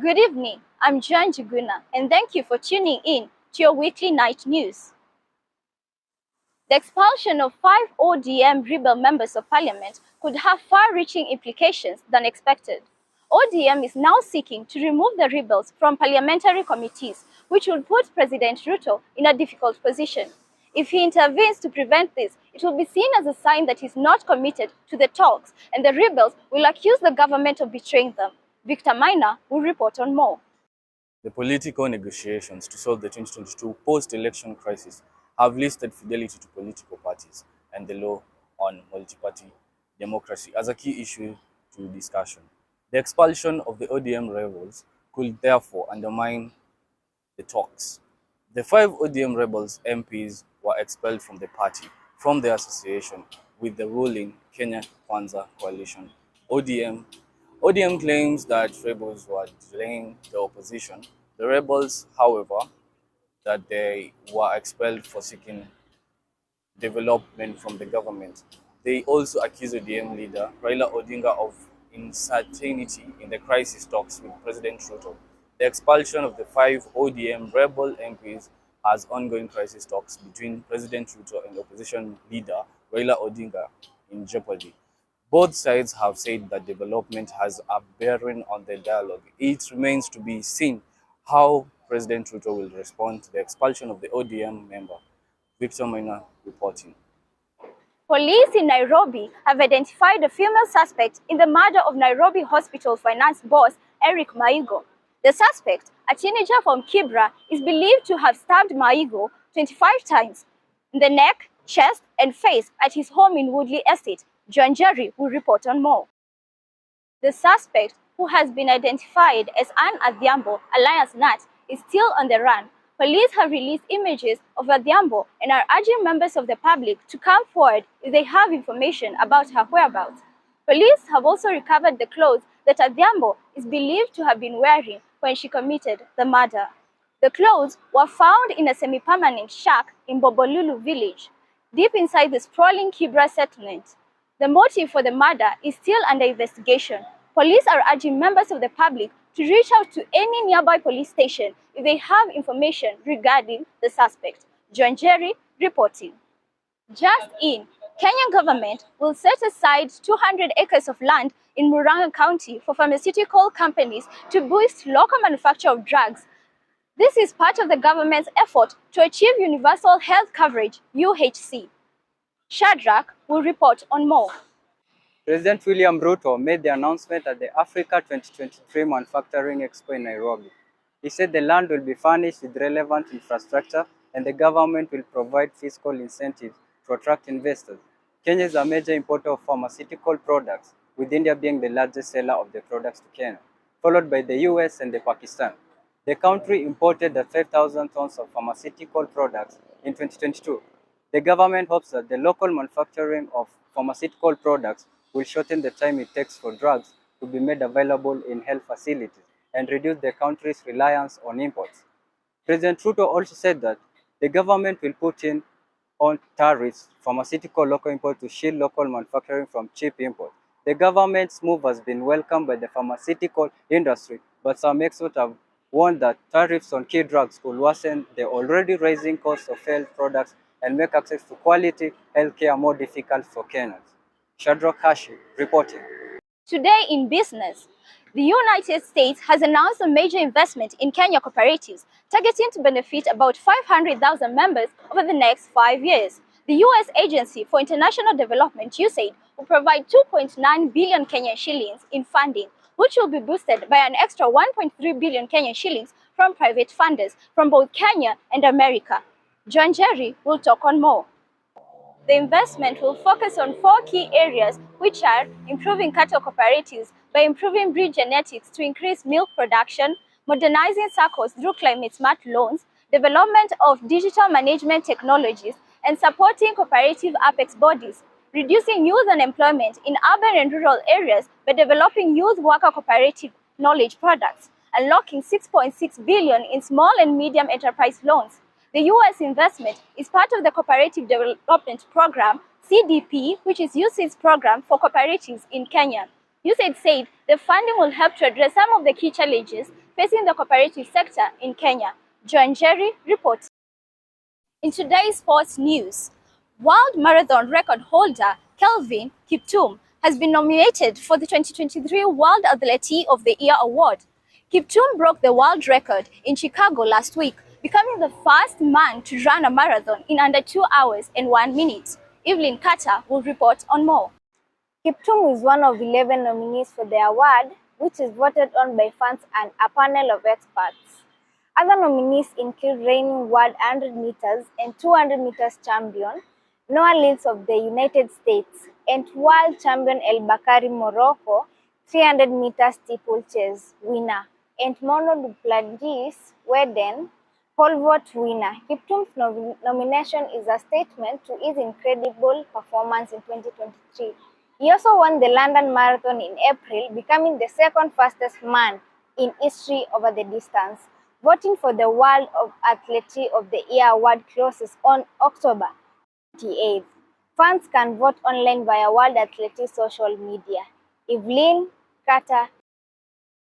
Good evening, I'm Joan Jiguna, and thank you for tuning in to your weekly night news. The expulsion of 5 ODM rebel members of parliament could have far-reaching implications than expected. ODM is now seeking to remove the rebels from parliamentary committees, which will put President Ruto in a difficult position. If he intervenes to prevent this, it will be seen as a sign that he's not committed to the talks, and the rebels will accuse the government of betraying them. Victor Maina will report on more. The political negotiations to solve the 2022 post-election crisis have listed fidelity to political parties and the law on multi-party democracy as a key issue to discussion. The expulsion of the ODM rebels could therefore undermine the talks. The 5 ODM rebels MPs were expelled from the party from their association with the ruling Kenya Kwanza coalition. ODM claims that rebels were delaying the opposition. The rebels, however, that they were expelled for seeking development from the government. They also accuse ODM leader Raila Odinga of uncertainty in the crisis talks with President Ruto. The expulsion of the 5 ODM rebel MPs has ongoing crisis talks between President Ruto and opposition leader Raila Odinga in jeopardy. Both sides have said that development has a bearing on the dialogue. It remains to be seen how President Ruto will respond to the expulsion of the ODM member. Victor Maina reporting. Police in Nairobi have identified a female suspect in the murder of Nairobi Hospital finance boss Eric Maigo. The suspect, a teenager from Kibra, is believed to have stabbed Maigo 25 times in the neck, chest, and face at his home in Woodley Estate. John Jerry will report on more. The suspect, who has been identified as Anne Adhiambo, alias Nat, is still on the run. Police have released images of Adhiambo and are urging members of the public to come forward if they have information about her whereabouts. Police have also recovered the clothes that Adhiambo is believed to have been wearing when she committed the murder. The clothes were found in a semi-permanent shack in Bobolulu village, deep inside the sprawling Kibra settlement. The motive for the murder is still under investigation. Police are urging members of the public to reach out to any nearby police station if they have information regarding the suspect. John Jerry reporting. Just in, Kenyan government will set aside 200 acres of land in Murang'a County for pharmaceutical companies to boost local manufacture of drugs. This is part of the government's effort to achieve universal health coverage, UHC. Shadrach will report on more. President William Ruto made the announcement at the Africa 2023 Manufacturing Expo in Nairobi. He said the land will be furnished with relevant infrastructure and the government will provide fiscal incentives to attract investors. Kenya is a major importer of pharmaceutical products, with India being the largest seller of the products to Kenya, followed by the US and Pakistan. The country imported 5,000 tons of pharmaceutical products in 2022. The government hopes that the local manufacturing of pharmaceutical products will shorten the time it takes for drugs to be made available in health facilities and reduce the country's reliance on imports. President Ruto also said that the government will put in on tariffs pharmaceutical local import to shield local manufacturing from cheap imports. The government's move has been welcomed by the pharmaceutical industry, but some experts have warned that tariffs on key drugs could worsen the already rising cost of health products and make access to quality healthcare more difficult for Kenyans. Shadrach Hashi reporting. Today in business, the United States has announced a major investment in Kenya cooperatives, targeting to benefit about 500,000 members over the next 5 years. The U.S. Agency for International Development, USAID, will provide 2.9 billion Kenyan shillings in funding, which will be boosted by an extra 1.3 billion Kenyan shillings from private funders from both Kenya and America. John Jerry will talk on more. The investment will focus on 4 key areas, which are improving cattle cooperatives by improving breed genetics to increase milk production, modernizing SACCOs through climate-smart loans, development of digital management technologies, and supporting cooperative apex bodies, reducing youth unemployment in urban and rural areas by developing youth worker cooperative knowledge products, unlocking 6.6 billion in small and medium enterprise loans. The U.S. investment is part of the Cooperative Development Program, CDP, which is USAID's program for cooperatives in Kenya. USAID said the funding will help to address some of the key challenges facing the cooperative sector in Kenya. Joan Jerry reports. In today's sports news, World Marathon record holder Kelvin Kiptum has been nominated for the 2023 World Athlete of the Year award. Kiptum broke the world record in Chicago last week, becoming the first man to run a marathon in under 2 hours and 1 minute. Evelyn Carter will report on more. Kiptum is one of 11 nominees for the award, which is voted on by fans and a panel of experts. Other nominees include reigning world 100 meters and 200 meters champion Noah Lyles of the United States and world champion El Bakari Morocco 300 meters steeplechase winner and Mono Duplantis Sweden pole vault winner. Kiptum's nomination is a statement to his incredible performance in 2023. He also won the London Marathon in April, becoming the second fastest man in history over the distance. Voting for the World Athlete of the Year award closes on October 28th. Fans can vote online via World Athlete social media. Evelyn Carter,